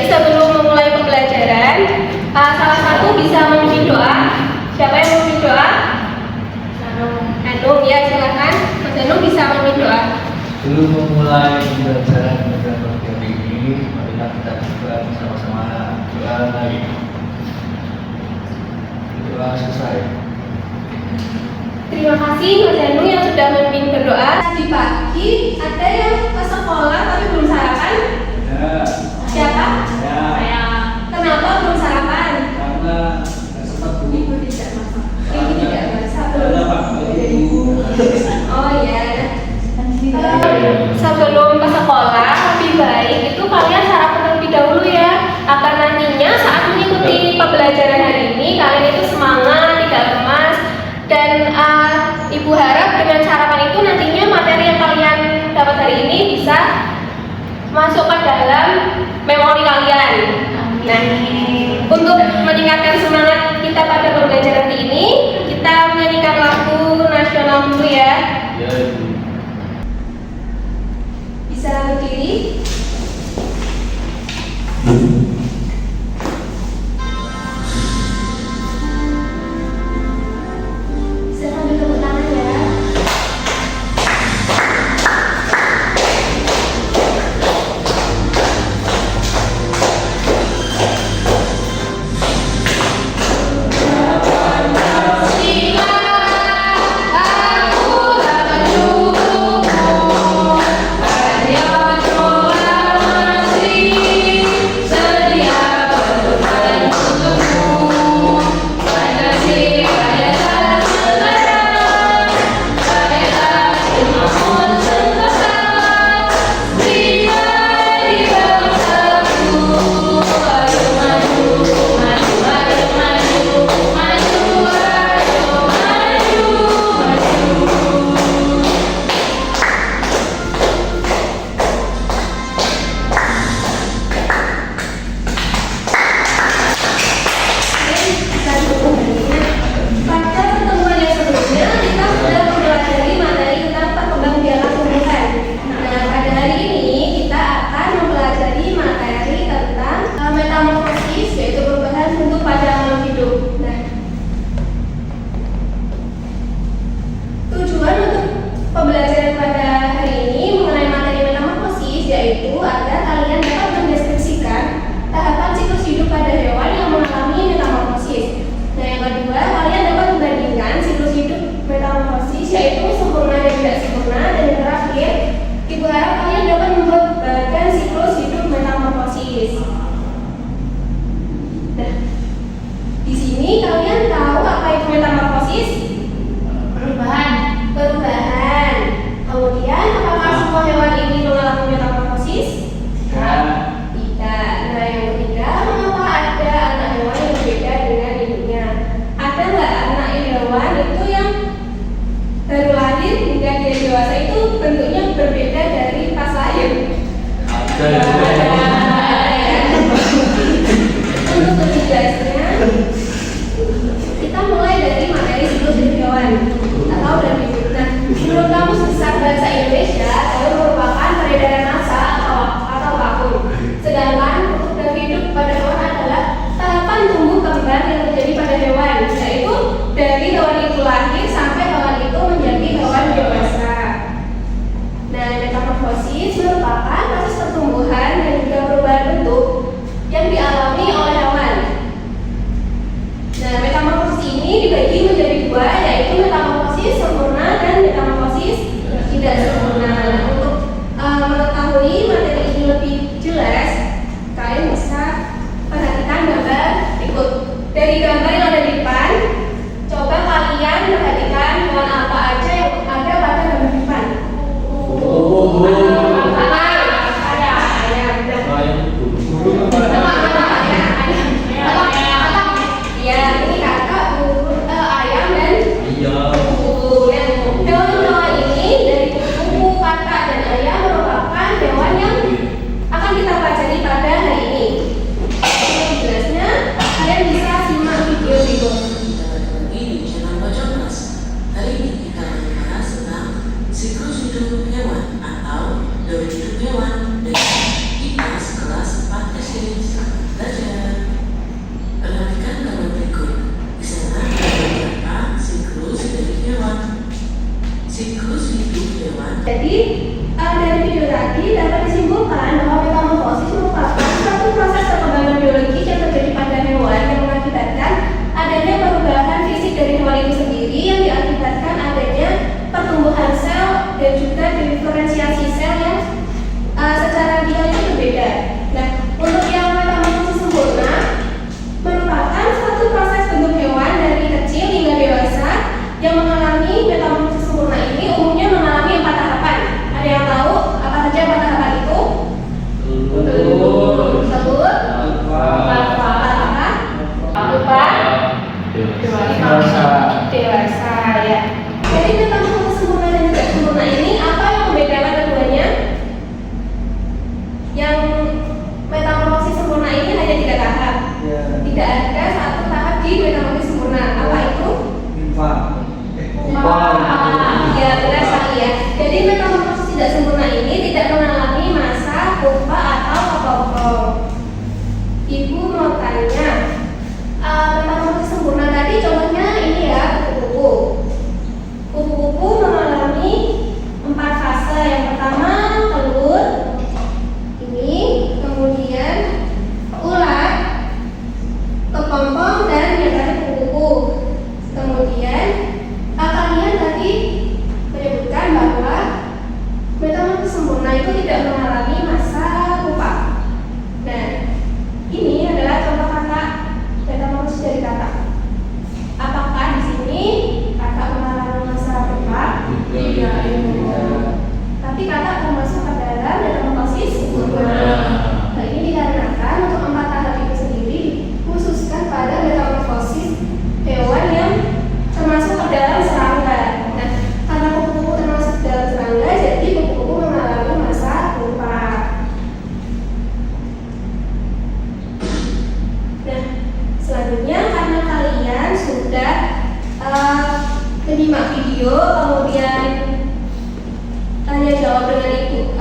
sebelum memulai pembelajaran, salah satu bisa memimpin doa. Siapa yang memimpin doa? Hanum, ya silakan. Mas Hanum bisa memimpin doa. Sebelum memulai pembelajaran pada pagi hari ini, marilah kita berdoa bersama-sama. Doa lagi. Doa selesai. Terima kasih Mas Hanum yang sudah memimpin berdoa. Tadi pagi ada yang ke sekolah tapi belum sarapan? Ya. Siapa? Ya. Saya. Kenapa belum sarapan? Karena sempat Ibu tidak masak. Ibu tidak masak. Karena Pak Ibu. Oh ya. Sebelum ke sekolah lebih baik itu kalian sarapan terlebih dahulu ya, agar nantinya saat mengikuti pembelajaran hari ini kalian itu semangat, tidak lemas, dan ibu harap dengan sarapan itu nantinya materi yang kalian dapat hari ini bisa masuk ke dalam memori kalian. Nah, untuk meningkatkan semangat kita pada pembelajaran hari ini, kita menyanyikan lagu nasional dulu ya. Ya, Ibu. Bisa berdiri. Bisa sambil tepuk tangan ya. Video ya. Jadi metamorfosis sempurna dan tidak sempurna ini apa yang membedakan keduanya? Yang metamorfosis sempurna ini hanya 3 tahap. Ya. Tidak ada satu tahap di metamorfosis sempurna. Apa itu? Pupa. Ya, benar sekali ya. Jadi metamorfosis tidak sempurna ini tidak mengalami masa pupa atau kopong. Ibu mau tanya, metamorfosis sempurna tadi contohnya ini ya, kupu-kupu. Kupu-kupu mengalami 4 fase. Yang pertama telur, ini, kemudian ulat, kepompong, dan yang tadi kupu-kupu. Kemudian kalian tadi menyebutkan bahwa metamorfosis sempurna itu tidak mengalami masa pupa. Nah, ini adalah contoh kata metamorfosis dari kata. Apakah di sini kata mengalami masa pupa? Tidak. Tapi kata termasuk ke dalam metamorfosis sempurna. Nah, ini dikarenakan untuk 4 tahap itu sendiri khususkan pada metamorfosis hewan yang termasuk ke dalam serangga. Nah, karena kupu-kupu termasuk dalam serangga, jadi kupu-kupu mengalami masa pupa. Nah, selanjutnya karena kalian sudah menyimak video, kemudian tanya jawab dengan itu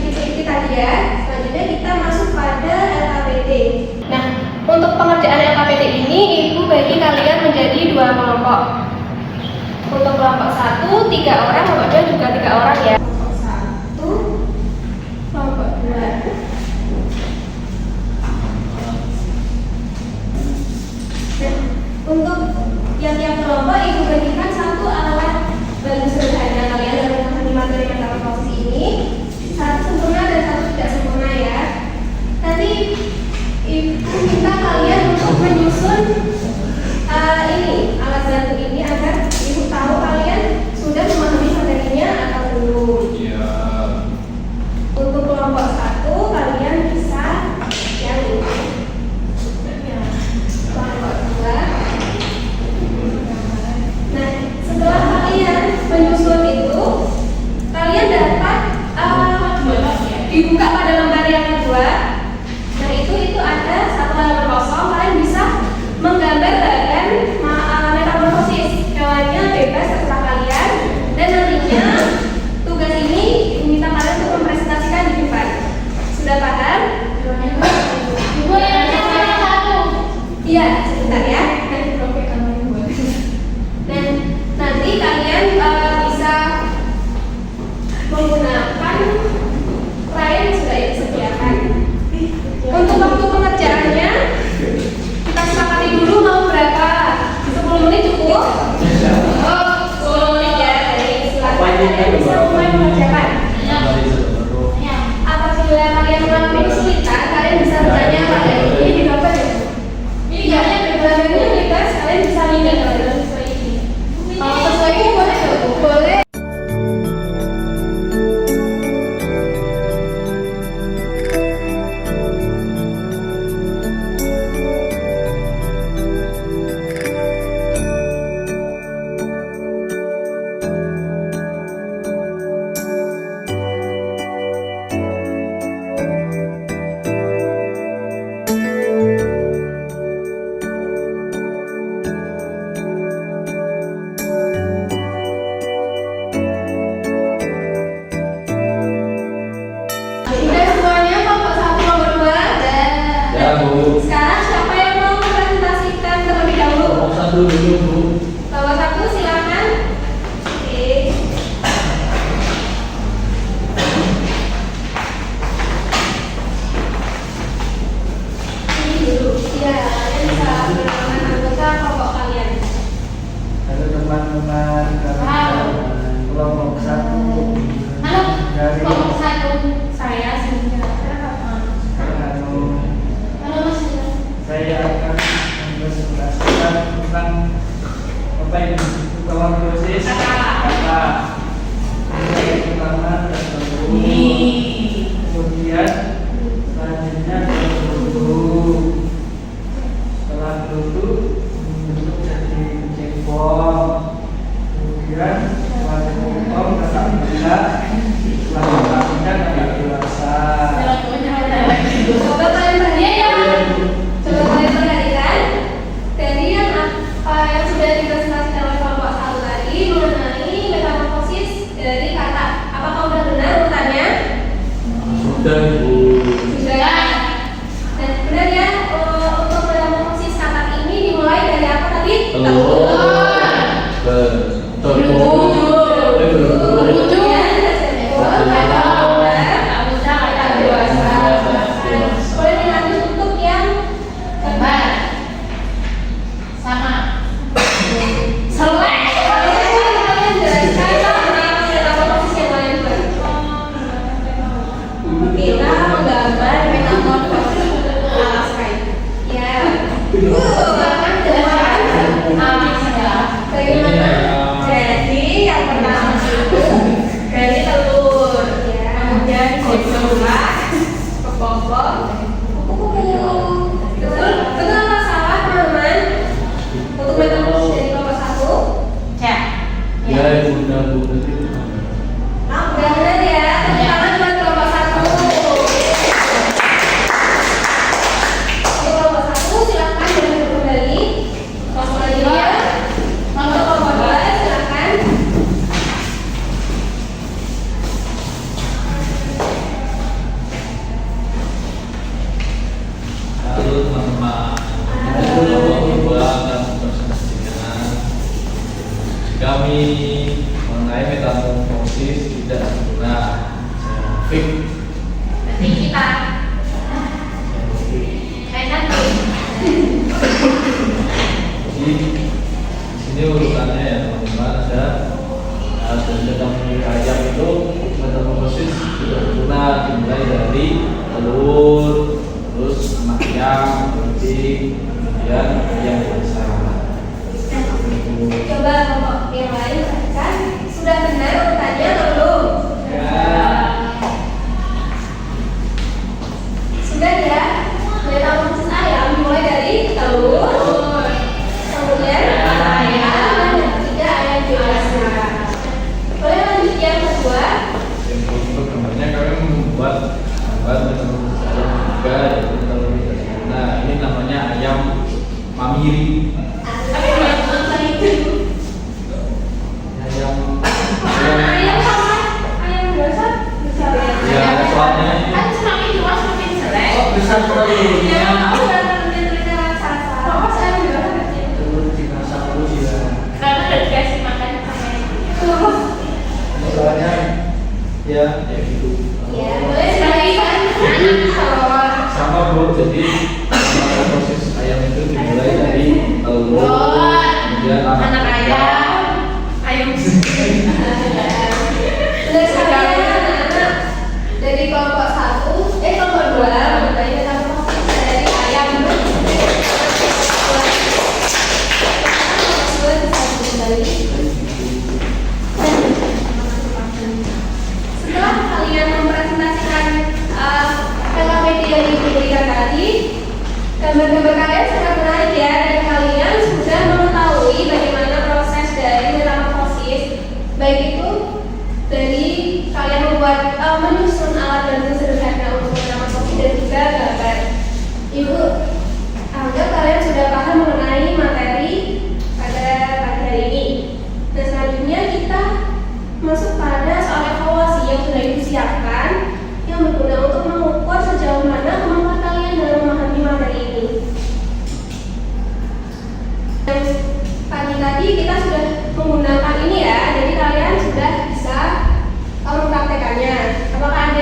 sedikit tadi ya. Selanjutnya kita masuk pada LKPD. Nah, untuk pengerjaan LKPD ini ibu bagi kalian menjadi 2 kelompok. Untuk kelompok 1 3 orang, kelompok 2 juga 3 orang ya. Kelompok 1, kelompok 2. Nah, untuk tiap-tiap kelompok ibu bagikan 1 alat bantu sederhana kalian dalam memahami materi metamorfosis ini. 1 sempurna dan 1 tidak sempurna ya. Nanti ibu minta kalian untuk menyusun ini alat bantu ini agar ibu tahu kalian sudah memahami materinya atau belum. Iya. Untuk kelompok 1 kalian bisa yang ini. Ya. Kelompok 2. Nah, setelah kalian menyusun itu, kalian dapat dibuka pada lembar yang kedua. Nah, itu ada 1 halaman kosong. Kalian bisa menggambar bagian metamorfosis hewannya, bebas terserah kalian. Dan nantinya tugas ini meminta kalian untuk mempresentasikan di depan. Sudah paham? Ibu yang satu. Iya, sebentar ya. Dan nanti kalian bisa menggunakan klien yang sudah disediakan. Untuk waktu pengerjaannya kita sepakati dulu mau berapa? 10 menit cukup? Oh, 10 menit ya. Jadi silakan kalian bisa mulai mengerjakan. Apabila kalian mengalami kesulitan, kalian bisa bertanya pada ini di gambar ya. Ini gambarnya bebas, kalian bisa lihat kalau sesuai ini. Kalau sesuai ini boleh nggak Bu? Boleh. Sudah semuanya kelompok 1 kelompok 2 dan Ya, Bu. sekarang siapa yang mau mempresentasikan terlebih dahulu? Kelompok 1 dulu, Bu. Kelompok 1 silakan. Oke. Ini dulu. Ya, kalian bisa mengenalkan anggota kelompok kalian. Halo teman-teman, kami Halo. kelompok 1 Halo, dari kelompok 1 saya Sintia. Halo. Halo Mas. Saya akan mempresentasikan tentang apa yang disebut metamorfosis kata. Yang pertama tertentu, kemudian selanjutnya berbentuk, setelah berbentuk membentuk jadi jempol, Boleh dilanjut untuk yang keempat. Sama. Selek. Kalian jelaskan sama posisi yang lain buat. Kita menggambar metamorfosis alas kain. Ya. Silakan jelaskan. Bagaimana? Jadi yang pertama itu dari telur, ya. Kemudian sebelah kepopok, kuku-kuku. Betul apa salah teman-teman? Untuk metamorfosis dari kelompok 1 cek. Ya, bunda itu. Benar ya, tepuk tangan buat kelompok 1. Untuk kelompok 1 silakan berdiri kembali. Kelompok 2, untuk kelompok 2 silakan. Halo teman-teman, itu kelompok 2 akan mempresentasikan kami mengenai metamorfosis tidak sempurna fik. Nanti kita nanti. Jadi di sini urutannya ya teman-teman, ada metamorfosis ayam itu metamorfosis tidak sempurna dimulai dari telur, terus anak ayam, kepiting, kemudian ayam biasa. Coba kelompok yang lain perhatikan, sudah benar urutannya atau belum? Sudah ya. Metamorfosis ayam dimulai dari telur, kemudian anak ayam, dan yang ketiga ayam biasa. Boleh lanjut yang kedua? Untuk gambarnya kami membuat gambar metamorfosis ayam juga, yaitu telur tidak sempurna. Ini namanya ayam mamiri. Ayam sama ayam biasa besar ya. Ya, soalnya ini Kan semakin tua semakin jelek. besar sekali. Ya, udah terlihat raksasa. Kok saya bilang kecil? Telur dinosaurus ya. Karena udah dikasih makan sama ibu. Soalnya ya gitu. Ya, boleh silakan anak telur. Sama bro, jadi proses ayam itu dimulai dari telur, kemudian Anak ayam, ayam. Udah sekalian anak-anak dari kelompok 1, kelompok 2 mengenai metamorfosis dari ayam. Setelah kalian mempresentasikan PKPD yang diberikan tadi, gambar-gambar kalian sangat menarik ya, dan kalian sudah mengetahui bagaimana proses dari metamorfosis, baik itu dari kalian membuat menyusun alat bantu sederhana untuk metamorfosis dan juga gambar. Ibu anggap kalian sudah paham mengenai materi pada pagi hari ini. Dan selanjutnya kita masuk pada soal evaluasi yang sudah disiapkan, yang berguna untuk mengukur sejauh mana kemampuan kalian dalam memahami materi ini. Dan pagi tadi kita sudah menggunakan ini ya, jadi kalian sudah bisa mempraktekannya. Apakah ada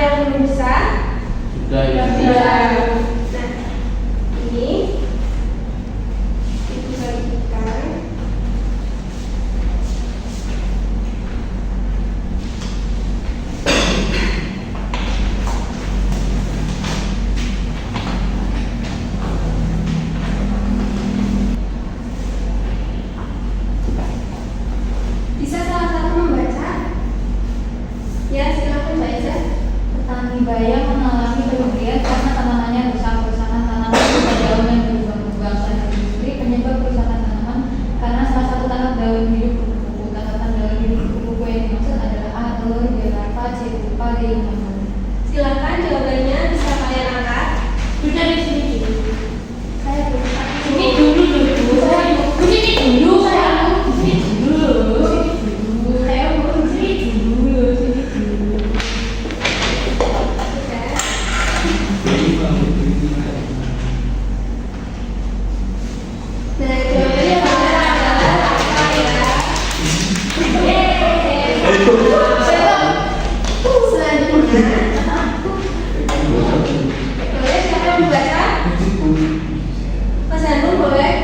Mas Hanum boleh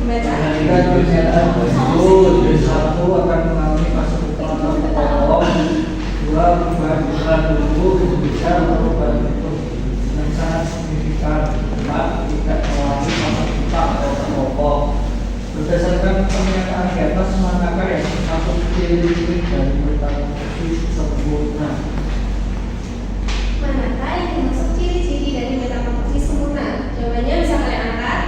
membaca. Ketika pernyataan itu jadi satu akan mengalami fase potong, dua perubahan berat tubuh itu bisa perubahan itu yang sangat signifikan, empat tidak mengalami fase puncak atau terpokok. Berdasarkan pernyataan di atas, manakah yang termasuk ciri-ciri dari metamorfosis sempurna? Manakah yang termasuk ciri-ciri dari metamorfosis sempurna? Jawabannya bisa kalian angkat.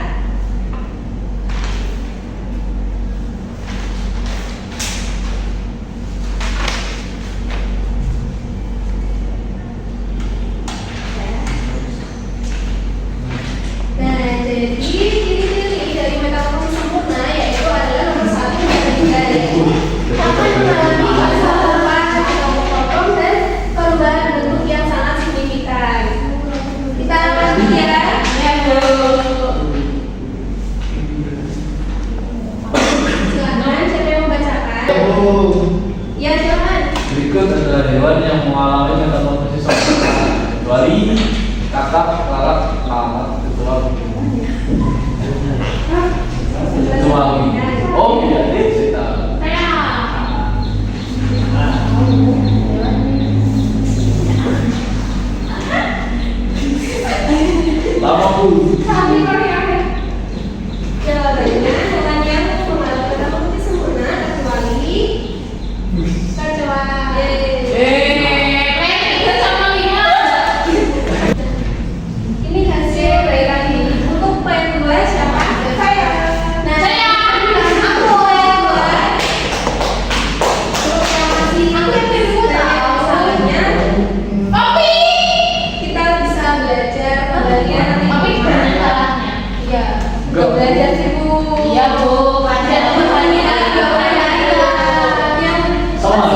Nah, jadi ciri-ciri dari metamorfosis sempurna yaitu adalah nomor satu akan mengalami fase perubahan atau potong dan perubahan bentuk yang sangat signifikan. Kita lanjut ya. Silakan siapa yang membacakan? Ya silakan. Berikut adalah hewan yang mengalami metamorfosis sempurna kecuali kakak, lalat, lalat, kecuali oh iya deh saya tahu. Lama bu. Sapi Korea. Jawabannya hewan yang mengalami metamorfosis sempurna kecuali ini hasil dari tadi. Untuk poin 2 siapa? Saya. Nah, aku yang 2. Untuk yang masih salahnya, kita bisa belajar pembalian nanti. Iya. Enggak. Belajar sih bu. Iya, Bu. Ada pembalian yang Sama.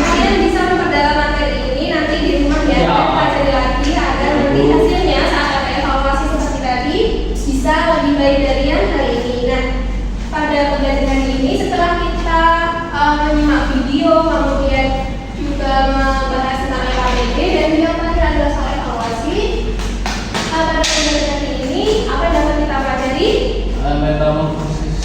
kalian bisa memperdalam materi ini nanti di rumah ya, Ya. dan pelajari lagi agar nanti hasilnya saat ada evaluasi seperti tadi bisa lebih baik dari yang hari ini. Nah, pada pembelajaran hari ini setelah kita menyimak video, kemudian juga membahas tentang LKPD dan yang terakhir adalah soal evaluasi. Pada pembelajaran hari ini apa yang dapat kita pelajari? Metamorfosis.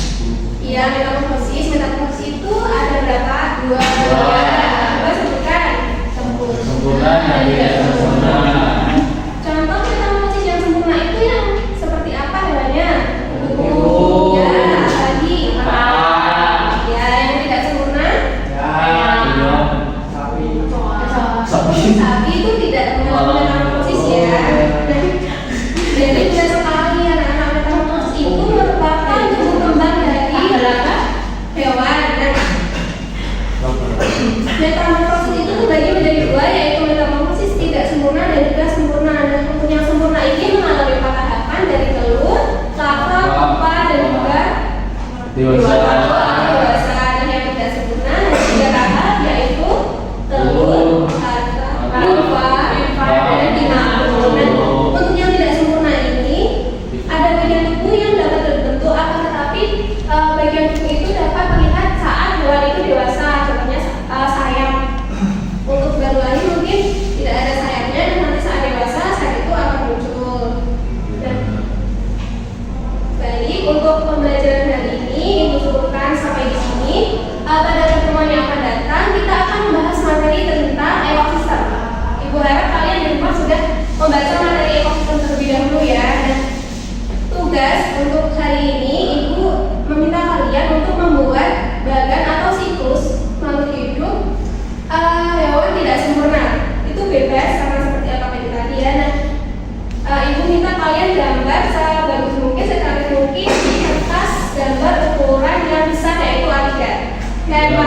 Iya, metamorfosis. Metamorfosis itu ada berapa? Dua. Apa sebutkan? Sempurna dan tidak sempurna. Contoh metamorfosis yang sempurna itu yang seperti apa hewannya? Burung. Ya, lagi. Ah. Ya, yang tidak sempurna? Iya. Sapi. Sapi itu tidak mengalami metamorfosis ya. Jadi tidak sekali anak-anak metamorfosis itu merupakan tumbuh kembang dari hewan. Nah, metamorfosis itu terbagi menjadi dua, yaitu metamorfosis tidak sempurna dan juga sempurna. Dan untuk yang sempurna ini mengalami 4 tahapan dari telur, larva, pupa, dan juga Dewasa. dewasa. Dan yang tidak sempurna ada 3 tahap, yaitu telur, larva, dan dimakan. Dan untuk yang tidak sempurna ini ada bagian tubuh yang dapat terbentuk, akan tetapi bagian tubuh itu dapat terlihat saat hewan itu dewasa. Contohnya sayap. Untuk baru lahir mungkin tidak ada sayapnya, dan nanti saat dewasa sayap itu akan muncul. Dan baik, untuk pembelajaran hari ini Ibu cukupkan sampai di sini. Pada pertemuan yang akan datang kita akan membahas materi tentang ekosistem. Ibu harap kalian di rumah sudah membaca materi ekosistem terlebih dahulu ya. Dan tugas untuk hari ini Ibu meminta kalian untuk membuat bagan atau siklus makhluk hidup hewan tidak sempurna. Itu bebas sama seperti apa tadi ya. Nah, Ibu minta kalian gambar sebagus mungkin, secantik mungkin di kertas gambar ukuran yang besar yaitu A3. Dan